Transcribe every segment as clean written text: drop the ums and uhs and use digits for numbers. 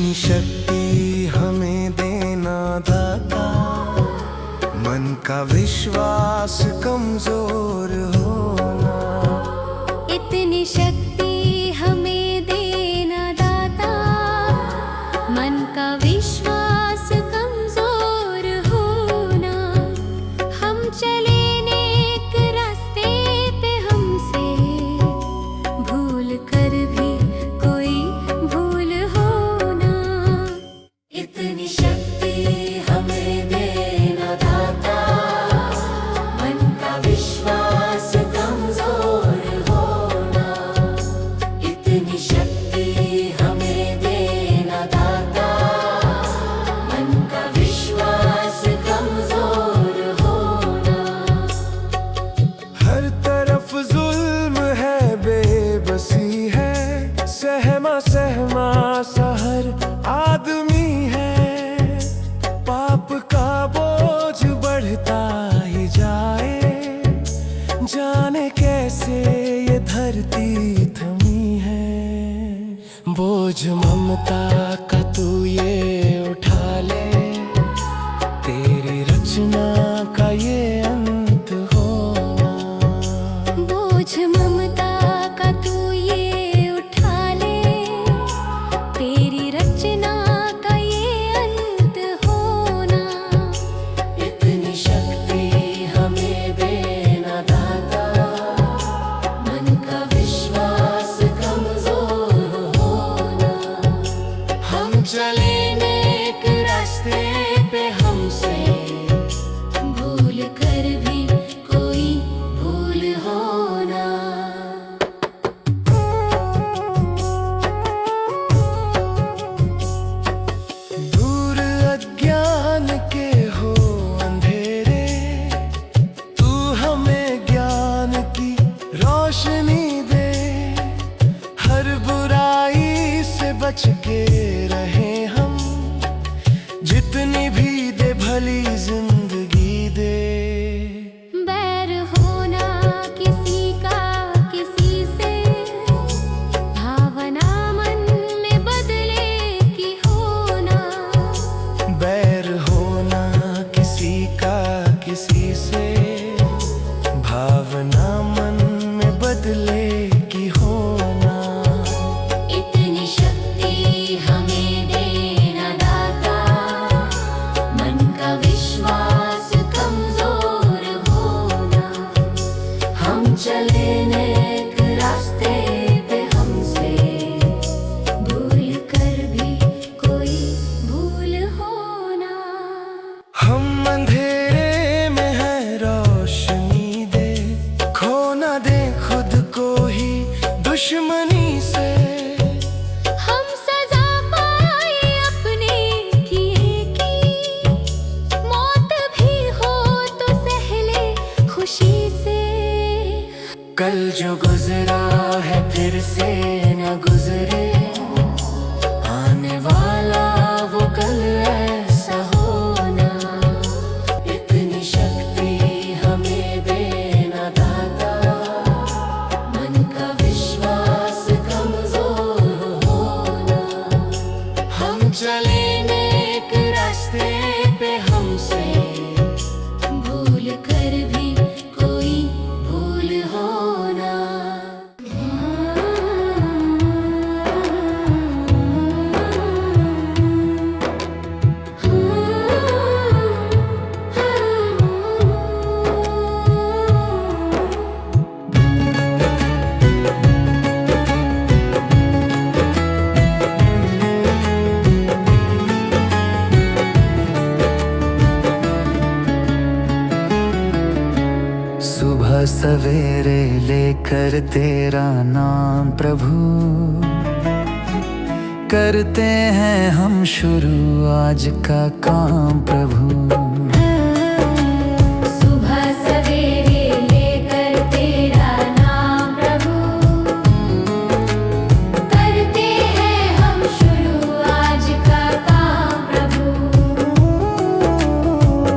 इतनी शक्ति हमें देना दाता, मन का विश्वास कमजोर होना। इतनी शक्ति हमें देना दाता, मन का विश्वास कमजोर होना। हम चले नेक रास्ते पे, हमसे भूल कर भी कोई भूल होना। इतनी शक्ति हमें देना दाता, मन का विश्वास कमजोर होना। इतनी शक्ति हमें देना दाता, मन का विश्वास कमजोर होना। हर तरफ जुल्म है, बेबसी है, सहमा सहमा सा हर आदमी है। पाप का बोझ बढ़ता ही जाए, जाने कैसे ये धरती थमी है। बोझ ममता का तू ये उठा ले, तेरी रचना का ये अंत होना। बोझ ममता का तू ये उठा ले, तेरी रचना का ये अंत होना। इतनी शक्ति हमें देना दाता, मन का विश्वास कमजोर होना। हम चले नेक रास्ते पे, हमसे भूल कर भी कोई भूल होना। दूर अज्ञान के हो अंधेरे, तू हमें ज्ञान की रोशनी दे। हर बुराई से बच के रहे हम, जितनी भी दे भली जिंदगी दे। बैर होना किसी का किसी से, भावना मन में बदले की होना। बैर होना किसी का किसी से, भावना मन में बदले की होना। इतनी शक्ति हमें देना दाता, मन का विश्वास कमजोर होना। हम चले नेक रास्ते पे, हमसे भूल कर भी कोई भूल होना। हम अंधेरे में है, रोशनी दे। खो ना दे खुद को ही दुश्मनी से। हम सजा पाए अपने किए की, मौत भी हो तो सह ले खुशी से। कल जो गुजरा है फिर से न गुजरे, आने वाला वो कल ऐसा होना। इतनी शक्ति हमें देना दाता, मन का विश्वास कमजोर होना। हम चले नेक रास्ते पे, हमसे भूल कर भी कोई भूल होना। सुबह सवेरे लेकर तेरा नाम प्रभु, करते हैं हम शुरू आज का काम प्रभु। सुबह सवेरे लेकर तेरा नाम प्रभु, करते हैं हम शुरू आज का काम प्रभु।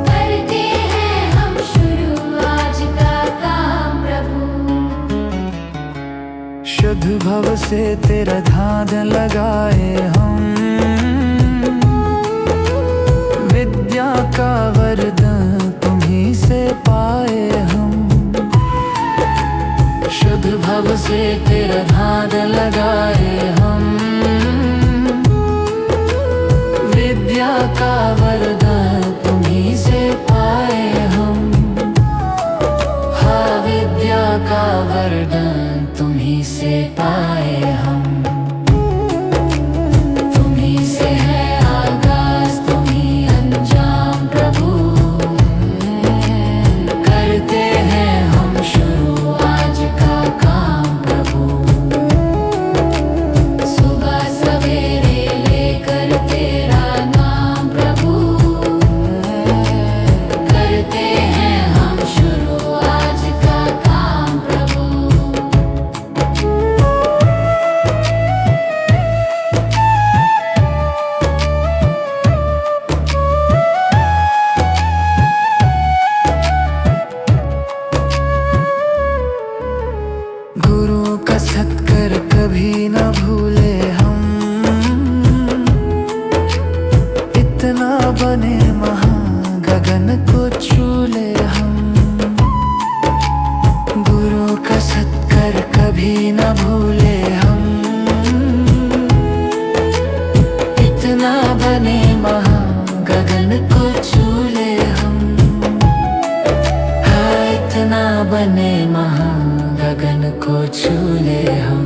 करते हैं हम शुरू आज का काम प्रभु। शुद्ध भव से तेरा ध्यान लगाए हम, से तेरा ध्यान लगाए हम। विद्या का वरदान तुम्हीं से पाए हम। हाँ, विद्या का वरदान तुम्हीं से पाए हम। तुम्हीं से है आगाज, तुम्हीं अंजाम प्रभु। करते हैं हम शुरू आज का काम प्रभु। सुबह सवेरे लेकर तेरा नाम प्रभु। करते हैं हम शुरू आज का काम प्रभु। गुरु का सत्कर कभी न भूले हम। इतना बने महान गगन को छू ले हम। गुरु का सत्कर कभी न भूले हम। इतना बने महान गगन को छू ले हम। हाँ, इतना बने महान गगन को छू ले हम।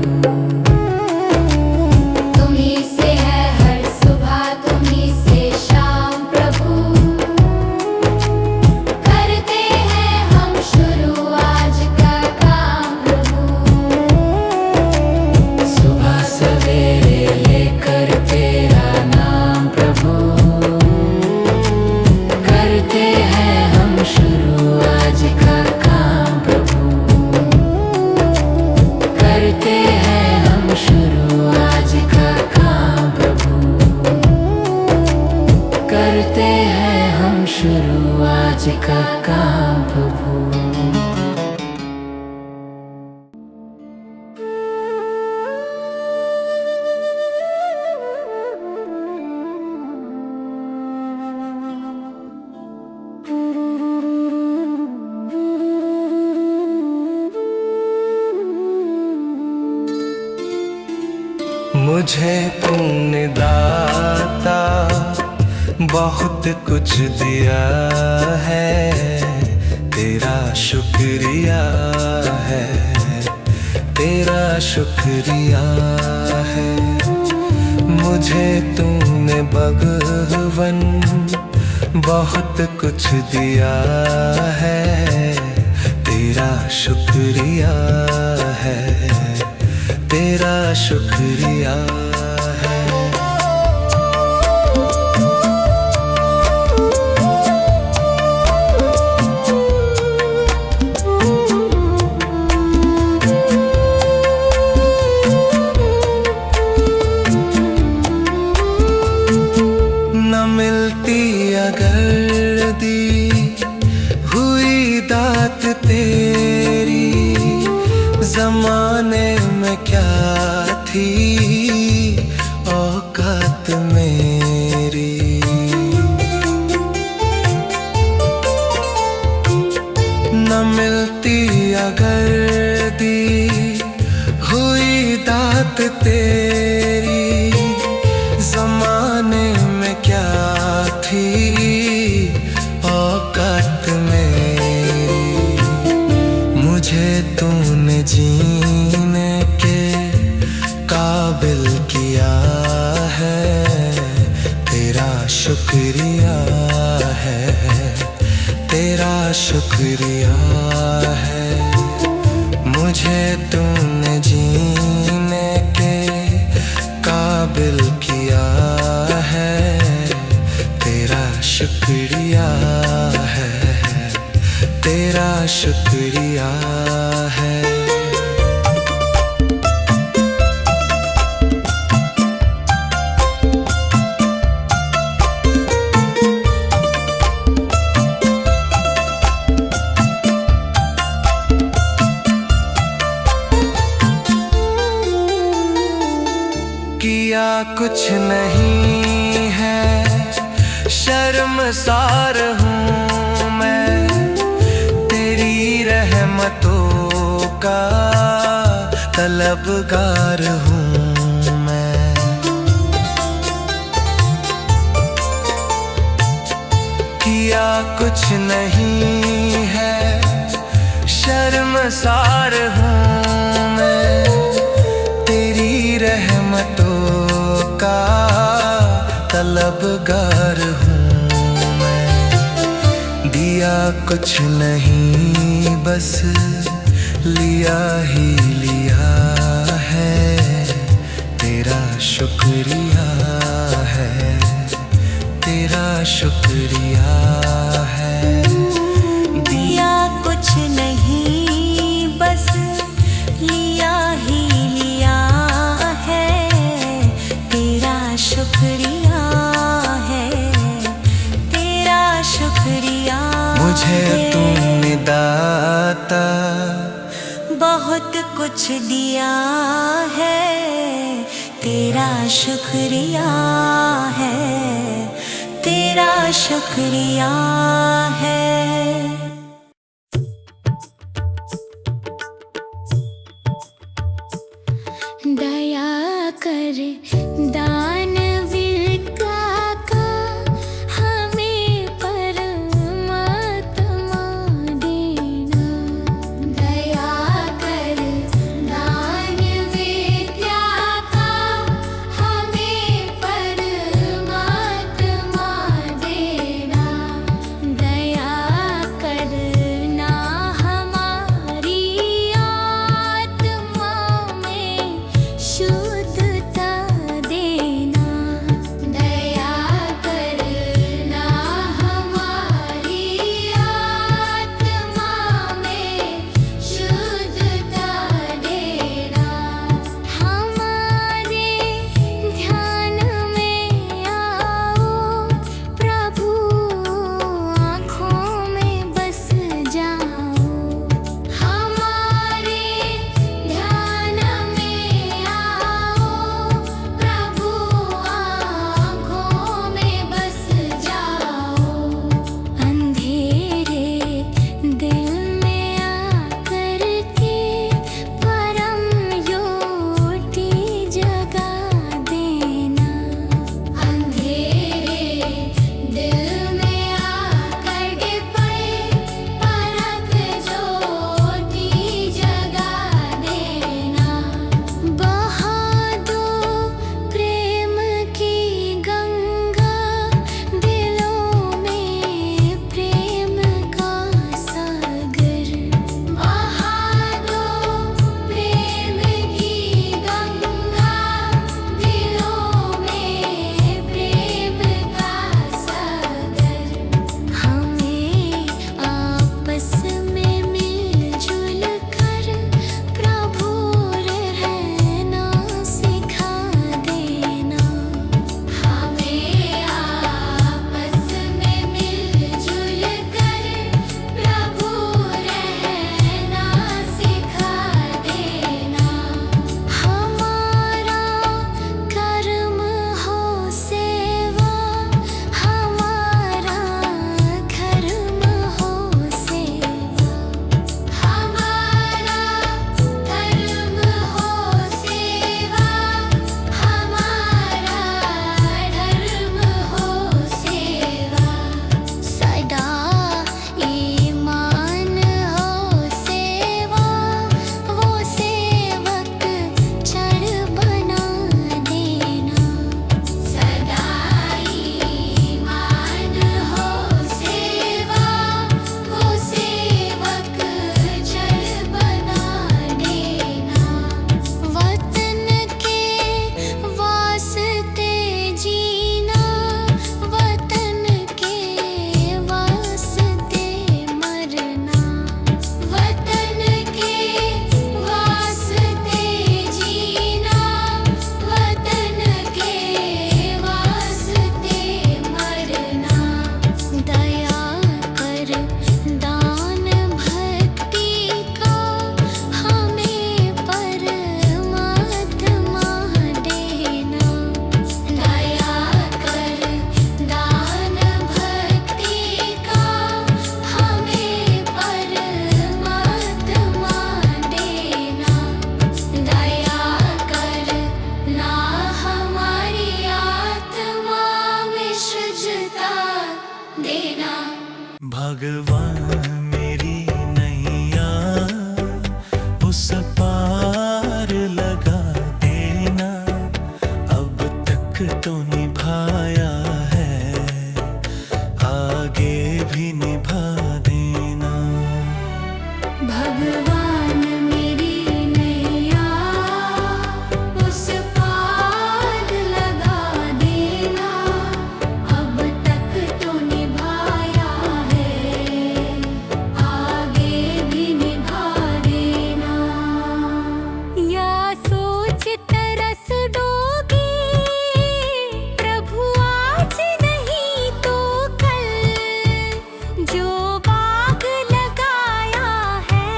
तुम्हीं से है हर सुबह, तुम्हीं से शाम प्रभु। करते हैं हम शुरू आज का काम प्रभु। सुबह सवेरे लेकर तेरा नाम प्रभु। करते हैं हम शुरू आज का काम प्रभु। करते हैं हम शुरू आज का काम प्रभु। करते हैं हम शुरू आज का काम प्रभु। मुझे तूने दाता बहुत कुछ दिया है। तेरा शुक्रिया है, तेरा शुक्रिया है। मुझे तूने भगवन बहुत कुछ दिया है। तेरा शुक्रिया है, तेरा शुक्रिया है। न मिलती अगर दी हुई दात तेरी, जमाने में क्या थी औकात मेरी। न मिलती अगर दी हुई दात तेरी, जमाने में क्या थी औकात मेरी। मुझे तूने जीने के काबिल किया है। तेरा शुक्रिया है, तेरा शुक्रिया है। मुझे तूने जीने के काबिल किया है। तेरा शुक्रिया है, तेरा शुक्रिया है। किया कुछ नहीं है, शर्मसार हूँ मैं। तेरी रहमतों दिया कुछ नहीं है, शर्मसार हूँ मैं, तेरी रहमतों का तलबगार हूँ मैं। दिया कुछ नहीं बस लिया ही लिया है, तेरा शुक्रिया है, तेरा शुक्रिया है। दिया कुछ नहीं बस लिया ही लिया है, तेरा शुक्रिया है, तेरा शुक्रिया। मुझे तूने दाता बहुत कुछ दिया है, तेरा शुक्रिया है, तेरा शुक्रिया है। दया कर दानवीर का हमें परमात्मा देना। दया कर दानवीर का हमें परमात्मा देना। दया करना हमारी आत्मा में शुद्धता भगवान मेरी नैया उस पार लगा देना, अब तक तो निभाया है, आगे भी निभा देना। भगवान मेरी नैया उस पार लगा देना, अब तक तो निभाया है, आगे भी निभा देना। या सोच तरस डोगी प्रभु आज नहीं तो कल, जो बाग लगाया है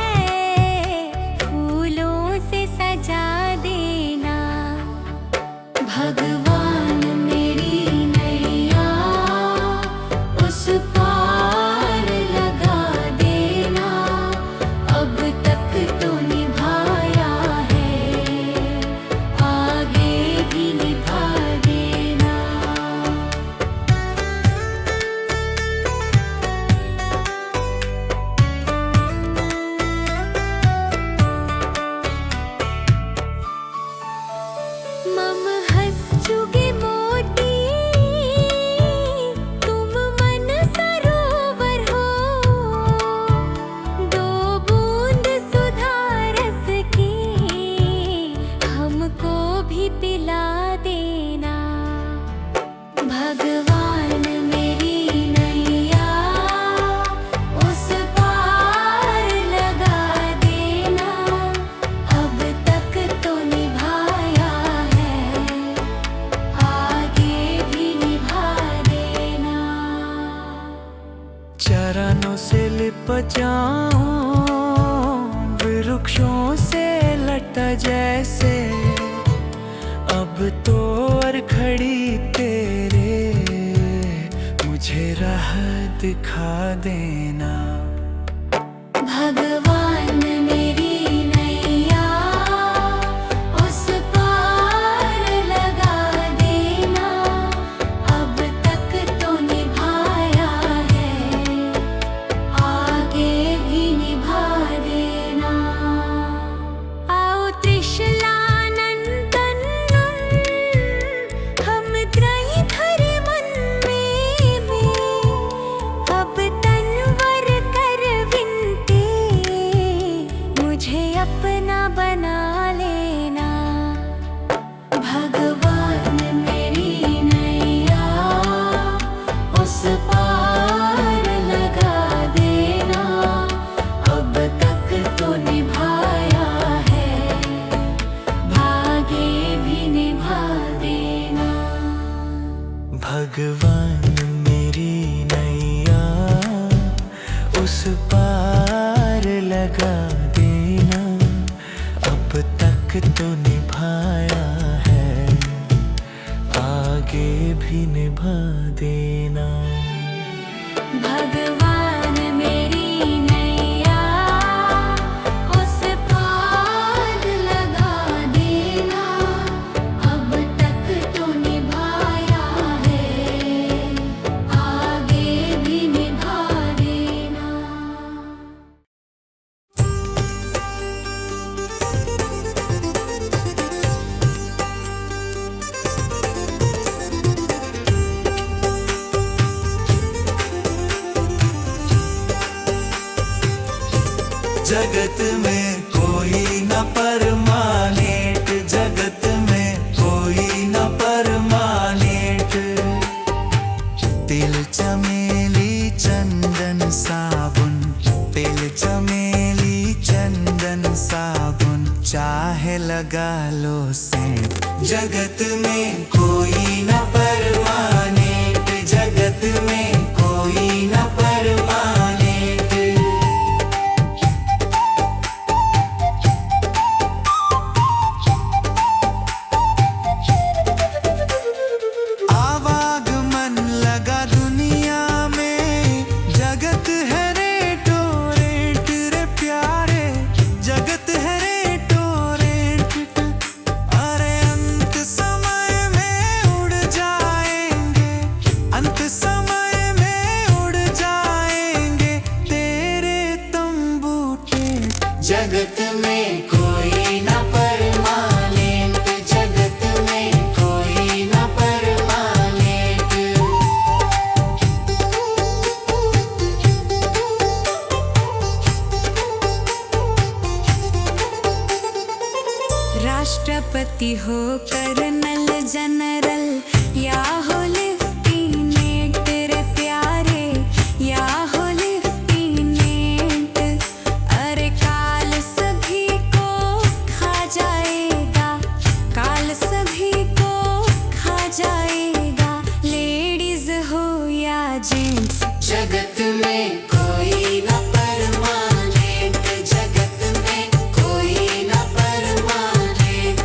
फूलों से सजा देना। भगवान मेरी नैया उस पार लगा देना, अब तक तो निभाया है, आगे भी निभा देना। मम हंस चुगे मोती तुम मन सरोवर हो, दो बूंद सुधा रस की हमको भी पिला देना। भगवान मेरी नैया उस पार लगा देना, अब तक तो निभाया है, आगे भी निभा देना। चरणों से लिप जाऊं वृक्षों से लटा जैसे, अब तो और खड़ी तेरे मुझे राह दिखा देना। भगवान मेरी नैया उस पार लगा देना, अब तक तो निभाया है, आगे भी निभा देना। आओ त्रिशलानंदन हम त्रयधर मन में, अब तनवर कर विनती मुझे अपना बना लेना। भगवान मेरी नैया उस पार लगा देना, अब तक तो निभाया है, आगे भी निभा देना। भगवान मेरी नैया उस पार लगा देना, अब तक तो निभाया है, आगे भी निभा देना। भगवान मेरी नैया उस पार लगा देना, अब तक तो निभाया है, आगे भी निभा देना। जगत में कोई न परमानेंट, जगत में कोई न परमानेंट, तिल चमेली चंदन साबुन, तिल चमेली चंदन साबुन, चाहे लगा लो सेंट। जगत में कोई न परमानेंट, जगत में कोई न परमानेंट। आवागमन लगा दुनिया में, जगत है रेटो रेट रे प्यारे, जगत है रेटो रेट। अरे अंत समय में पति हो कर्नल जनरल या हो लेफ्टिनेंट रे प्यारे, या हो लेफ्टिनेंट। अरे काल सभी को खा जाएगा, काल सभी को खा जाएगा, लेडीज हो या जेंट्स। जगत में कोई ना परमानेंट, जगत में कोई ना परमानेंट।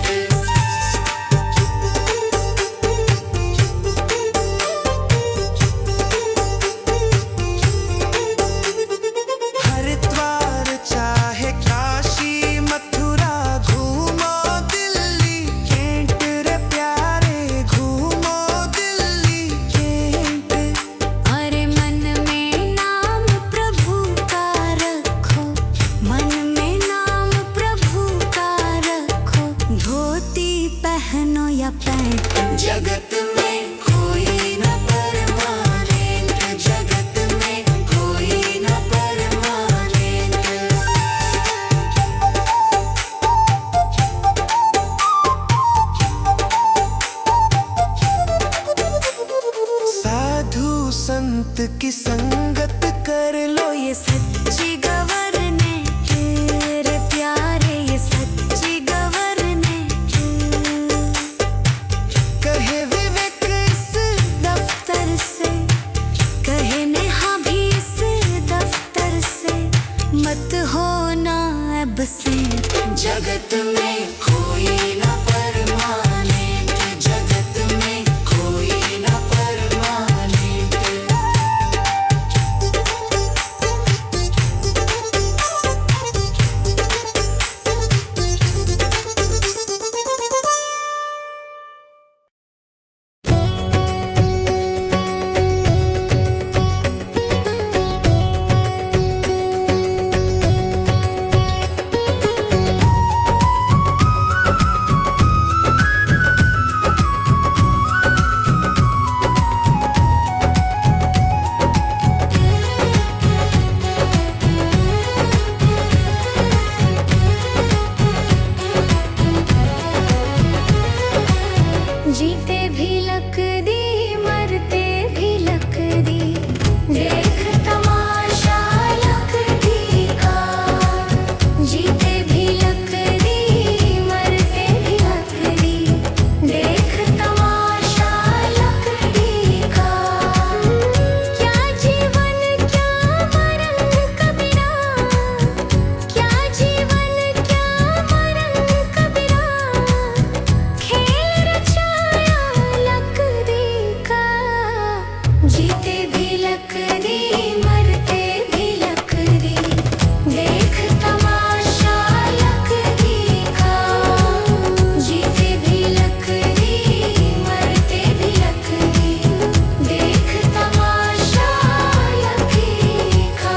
हरिद्वार चाहे काशी मथुरा, घूमो दिल्ली कैंट रे प्यारे, घूमो दिल्ली कैंट। अरे मन में नाम प्रभु का रखो, मन में नाम प्रभु का रखो, धोती पहनो या पैंट। जगत में कोई ना परमानेंट, जगत में कोई ना परमानेंट। साधु संत की संगत कर लो, ये सच्ची गवर्नमेंट रे प्यारे, ये सच्ची गवर्नमेंट। कहे विवेक इस दफ्तर से, कहे नेहा भी इस दफ्तर से, मत होना एब्सेंट। जगत में कोई ना परमानेंट, जगत में कोई ना परमानेंट। जीते भी लकदी, मरते भी लकदी, देख तमाशा लकदी का। जीते भी लकदी, मरते भी लकदी, देख तमाशा लकदी का। क्या जीवन क्या मरण कबीरा, क्या जीवन क्या मरण कबीरा, खेल रचाया लकदी का। जीते भी लकदी, मरते भी लकदी, देख तमाशा लकदी का। जीते भी लकदी, मरते भी लकदी, देख तमाशा लकदी का।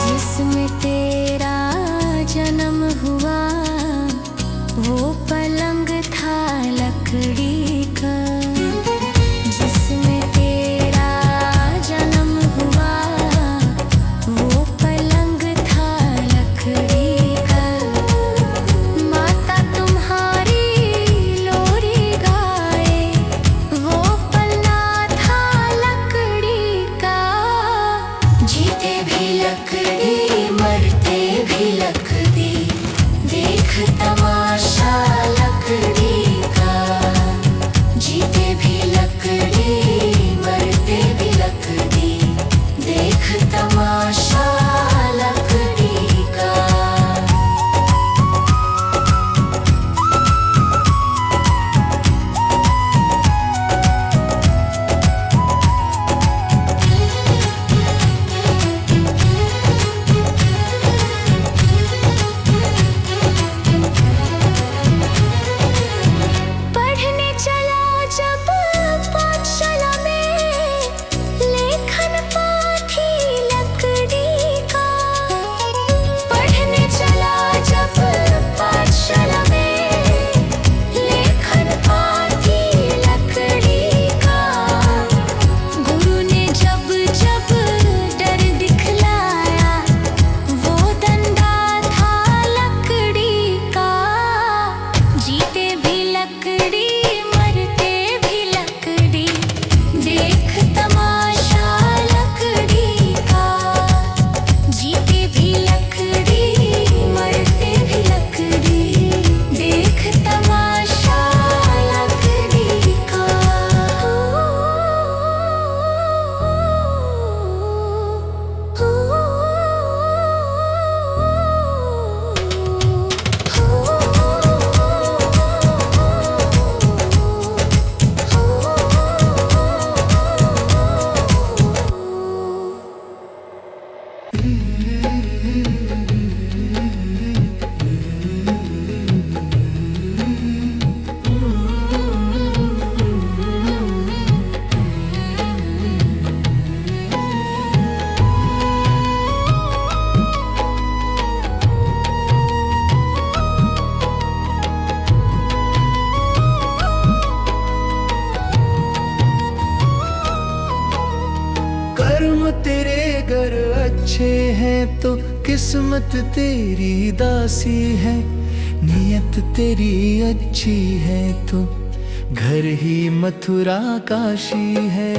जिसमें तेरा जन्म हुआ, वो पलंग था लकड़ी का। जिसमें तेरा जन्म हुआ, वो पलंग था लकड़ी का। माता तुम्हारी लोरी गाए, वो पलना था लकड़ी का। जीते भी लकड़ी, मरते भी लकड़ी, देख तमाशा लकड़ी का। अच्छे हैं तो किस्मत तेरी दासी है, नियत तेरी अच्छी है तो घर ही मथुरा काशी है।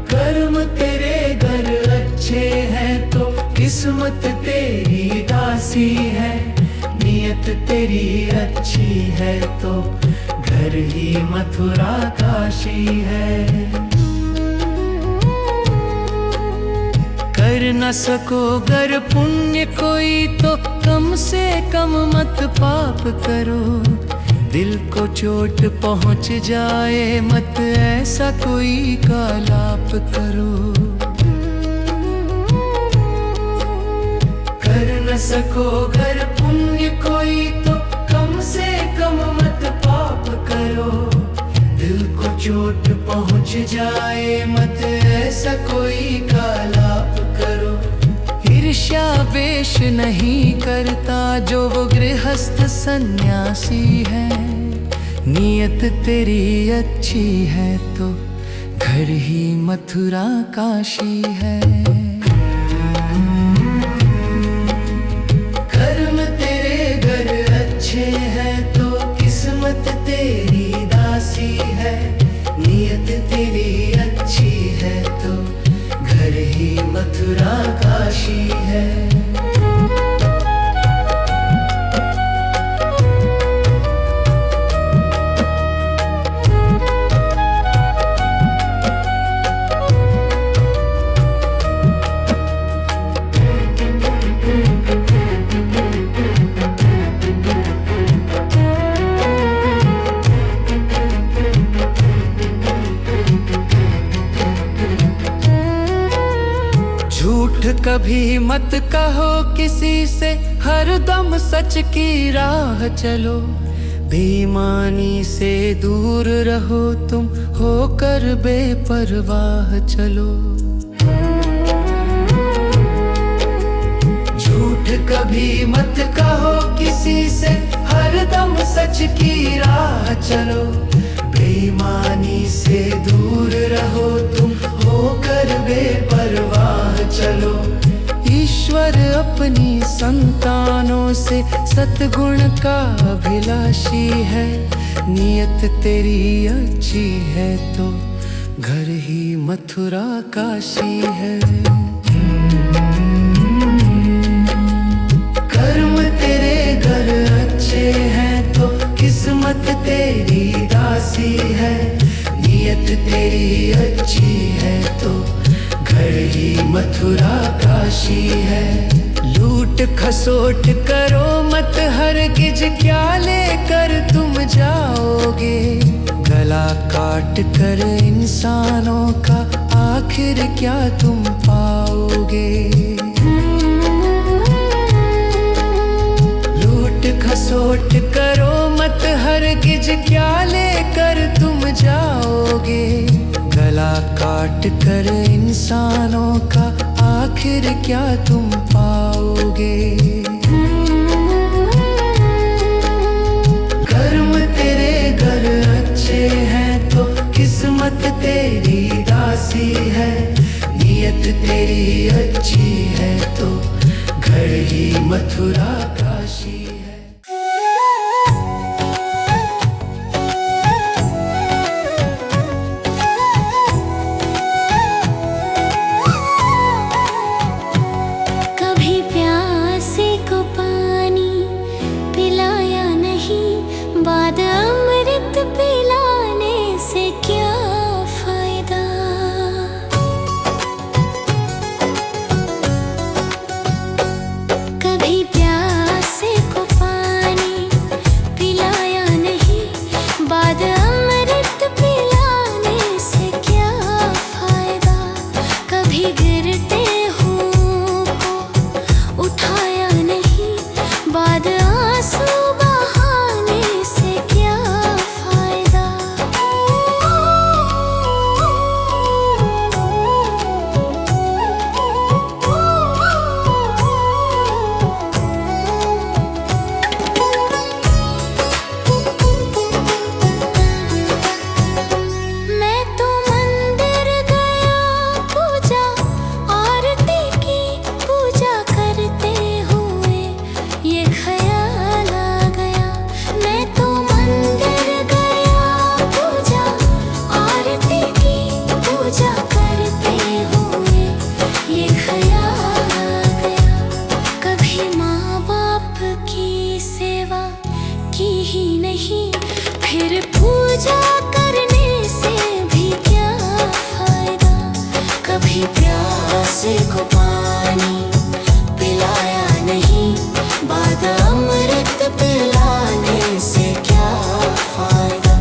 कर्म तेरे घर अच्छे हैं तो किस्मत तेरी दासी है, नियत तेरी अच्छी है तो घर ही मथुरा काशी है। कर न सको गर पुण्य कोई तो कम से कम मत पाप करो, दिल को चोट पहुंच जाए मत ऐसा कोई कालाप करो। कर न सको गर पुण्य कोई तो कम से कम मत पाप करो, दिल को चोट पहुंच जाए मत ऐसा कोई कालाप करो। ईर्ष्या वेश नहीं करता जो वो गृहस्थ सन्यासी है, नियत तेरी अच्छी है तो घर ही मथुरा काशी है। कर्म तेरे घर अच्छे हैं तो किस्मत तेरी दासी है, नियत तेरी अच्छी है तो घर ही मथुरा काशी है। झूठ कभी मत कहो किसी से, हरदम सच की राह चलो। बेईमानी से दूर रहो तुम, होकर बेपरवाह चलो। झूठ कभी मत कहो किसी से, हरदम सच की राह चलो। बेईमानी से दूर रहो तुम, होकर बेपरवाह चलो। ईश्वर अपनी संतानों से सद्गुण का अभिलाषी है, नियत तेरी अच्छी है तो घर ही मथुरा काशी है। कर्म तेरे घर अच्छे हैं तो किस्मत तेरी दासी है, नियत तेरी अच्छी है तो घर ही मथुरा काशी है। लूट खसोट करो मत हरगिज, क्या लेकर तुम जाओगे। गला काट कर इंसानों का आखिर क्या तुम पाओगे। लूट खसोट करो मत हरगिज, क्या लेकर तुम जाओगे। गला काट कर इंसानों का आखिर क्या तुम पाओगे। कर्म तेरे घर अच्छे हैं तो किस्मत तेरी दासी है, नियत तेरी अच्छी है तो घर ही मथुरा काशी है। कभी प्यासे ही नहीं, फिर पूजा करने से भी क्या फायदा। कभी प्यासे को पानी पिलाया नहीं, बाद अमृत पिलाने से क्या फायदा।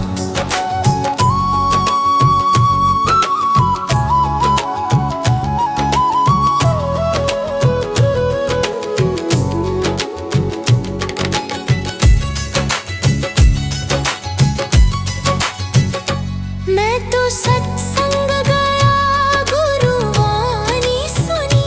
मैं तो सत्संग गया, गुरुवाणी सुनी,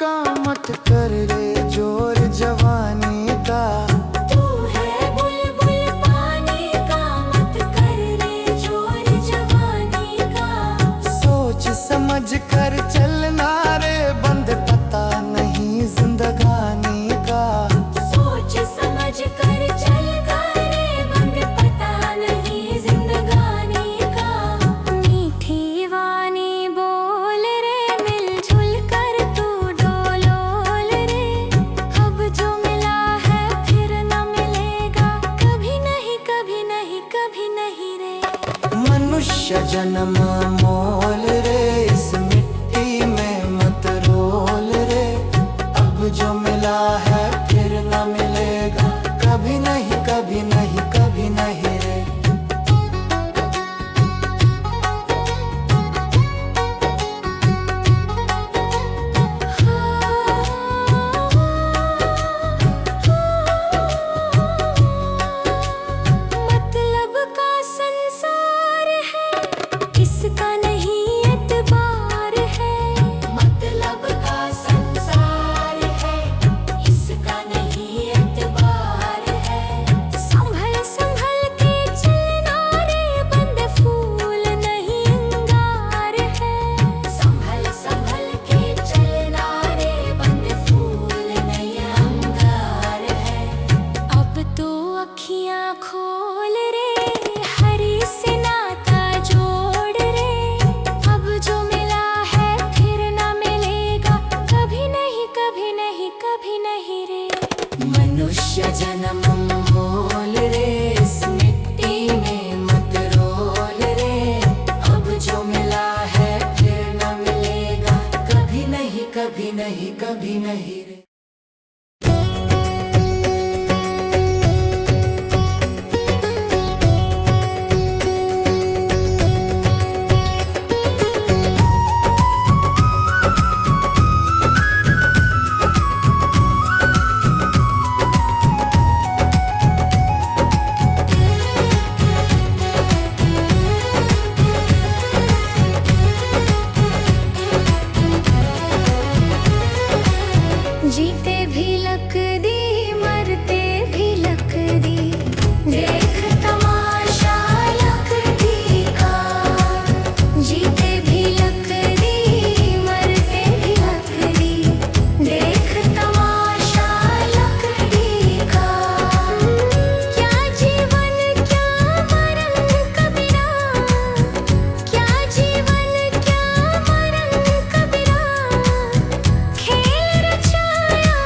का मत कर रे जोर जवानी का। तू है बुलबुल पानी का, मत कर रे जोर जवानी का। सोच समझ कर चलना रे बंद पता नहीं जिंदगानी का। सोच समझ कर चल रे बंद पता नहीं जिंदगानी का। मीठी वाणी बोल रे मिलजुल कर तू डोलोल रे। अब जो मिला है फिर न मिलेगा, कभी नहीं कभी नहीं कभी नहीं रे। मनुष्य जन्म मोल रे इस मिट्टी में मत रोल रे। अब जो मिला है फिर न मिलेगा, कभी नहीं कभी नहीं कभी नहीं रे। मतलब का संसार है, इसका नहीं एतबार है। मतलब का संसार है, इसका नहीं एतबार है। संभल संभल के चलना रे बंद फूल नहीं अंगार है। संभल संभल के चलना रे बंद फूल नहीं अंगार है। अब तो अखियां खोल रे, हरी से नाता जोड़ रे। अब जो मिला है फिर न मिलेगा, कभी नहीं कभी नहीं कभी नहीं रे। मनुष्य जन्म मोल रे इस मिट्टी में मत रोल रे। अब जो मिला है फिर न मिलेगा, कभी नहीं कभी नहीं कभी नहीं रे। जीते भी लक दी, मरते भी लक दी। देख तमाशा लक दी का। जीते भी लक दी, मरते भी लक दी। देख तमाशा लक दी का। क्या जीवन क्या मरण कबीरा। क्या जीवन क्या मरण कबीरा। खेल रचाया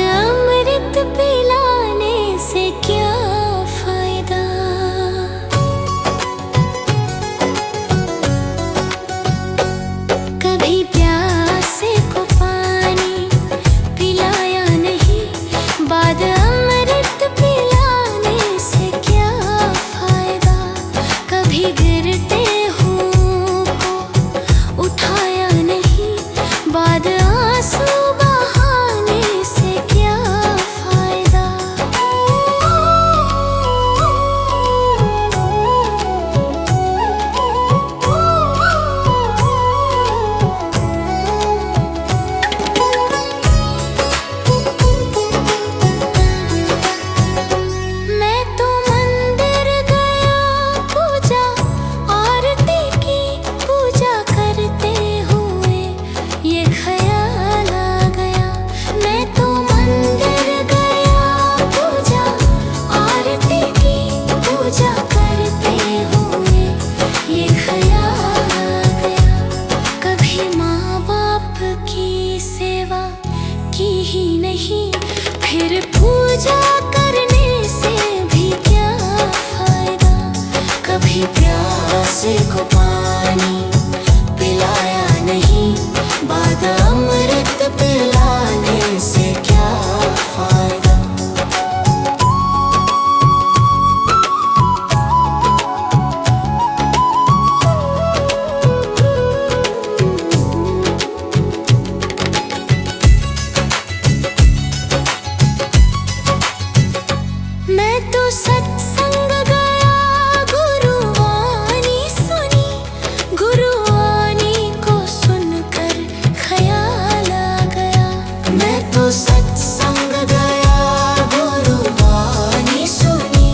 अमृत पिलाने से क्या फायदा। कभी प्यासे को पानी पिलाया नहीं, बाद अमृत पिलाने से क्या फायदा। कभी गिरते हुओं को उठाया नहीं, बाद आंसू बहाने से क्या फायदा। मैं तो मंदिर गया, पूजा आरती की, पूजा करते हुए ये ख्याल आ गया। मैं तो मंदिर गया, पूजा आरती की, पूजा करते हुए ये ख्याल आ गया। कभी माँ बाप की सेवा की ही नहीं, फिर पूजा करने से भी क्या फायदा। कभी प्यासे को पानी पिलाया नहीं, बाद अमृत पिलाने से क्या फायदा। मैं तो सत्संग गया, गुरुवाणी सुनी, गुरुवाणी को सुनकर ख्याल आ गया। मैं तो सत्संग गया, गुरुवाणी सुनी,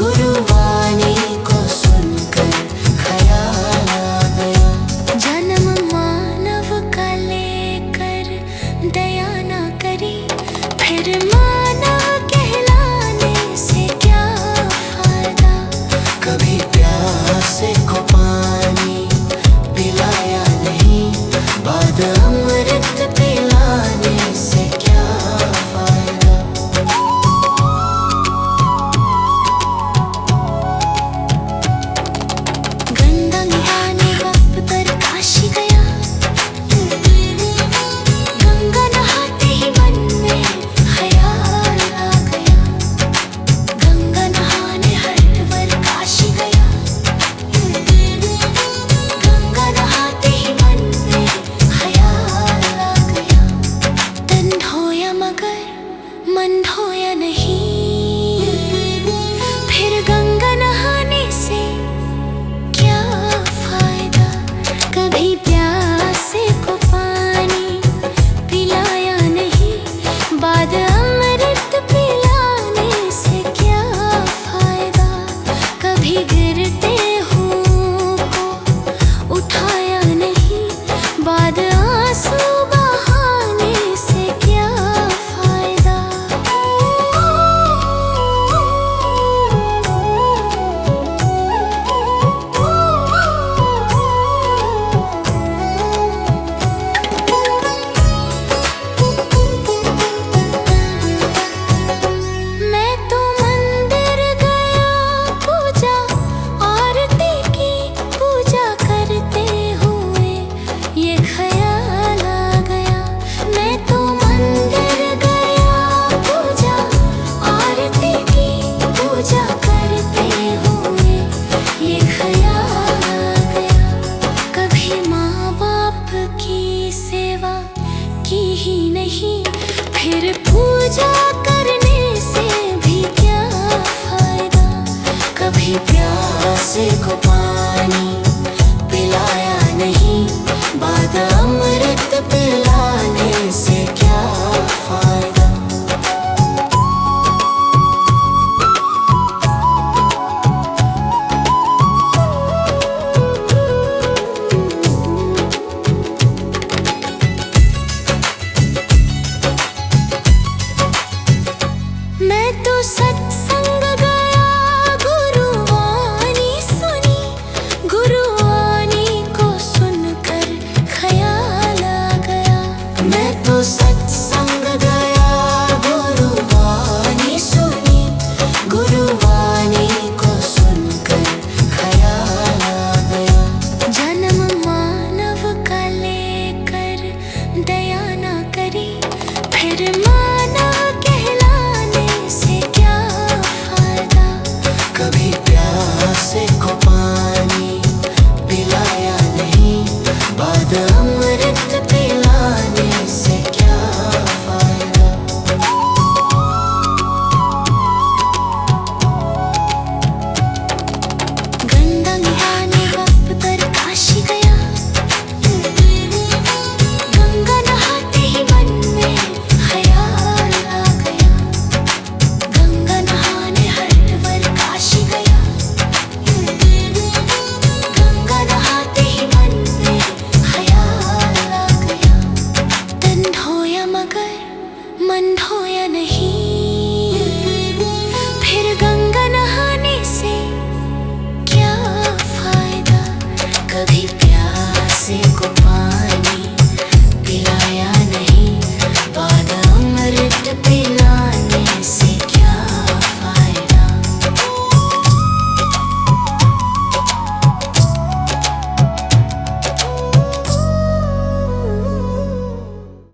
गुरुवाणी को सुनकर ख्याल आ गया। जन्म मानव का लेकर दया ना करी, फिर मानव कहलाने से क्या फायदा। कभी प्यासे को पानी पिलाया नहीं, बाद अमृत पिलाने से क्या फायदा। गंगा नहाने वक्त पर काशी गया, गंगा नहाते ही मन में ख्याल आ गया। गंगा नहाने हरिद्वार काशी गया, गंगा नहाते ही मन में ख्याल आ गया। तन धोया मगर मन धोया नहीं, फिर गंगा नहाने से क्या फायदा। कभी प्यासे को पानी पिलाया नहीं, बाद अमृत पिलाने से क्या फायदा। कभी गिरते हुओं को उठाया नहीं, बाद आंसू बहाने से क्या फायदा। मैं तो मंदिर गया, पूजा आरती की, पूजा करते हुए ये ख्याल आ गया। मैं तो मंदिर गया, पूजा आरती की, पूजा करते हुए ये ख्याल आ गया। कभी माँ बाप की सेवा की ही नहीं, फिर पूजा करने से भी क्या फायदा। कभी प्यासे को पानी पिलाया नहीं, बाद अमृत पिलाने से क्या फायदा। मैं तो सच